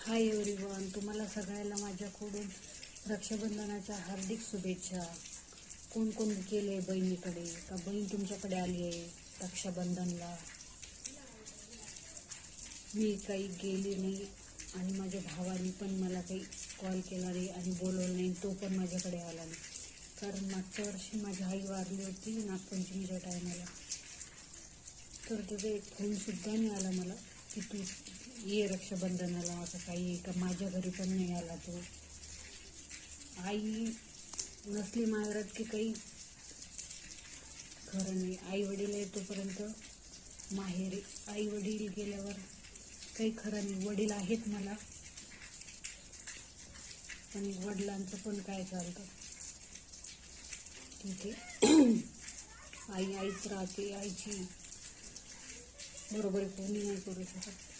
Hi everyone, तुम्हाला सगळ्याला माझ्याकडून रक्षाबंधनाच्या हार्दिक शुभेच्छा. कोण कोण गेले बहिणीकडे का बहीण तुमच्याकडे आली आहे रक्षाबंधनला? मी काही गेली नाही आणि माझ्या भावाने पण मला काही कॉल केला नाही आणि बोलवलं नाही, तो पण माझ्याकडे आला नाही. कारण मागच्या वर्षी माझी आई वारली होती नागपंचमीच्या टायमाला, तर त्याचा एक फोनसुद्धा नाही आला मला की तू ये रक्षाबंधनाला. असं काही का माझ्या घरी पण नाही आला तो. आई नसली माहेरात की काही खरं नाही. आई वडील आहे तोपर्यंत माहेरी, आई वडील गेल्यावर काही खरं नाही. वडील आहेत मला, पण वडिलांचं पण काय चालतं, ठीक आहे. आई आईच राहते, आईची बरोबर कोणी नाही करू शकत.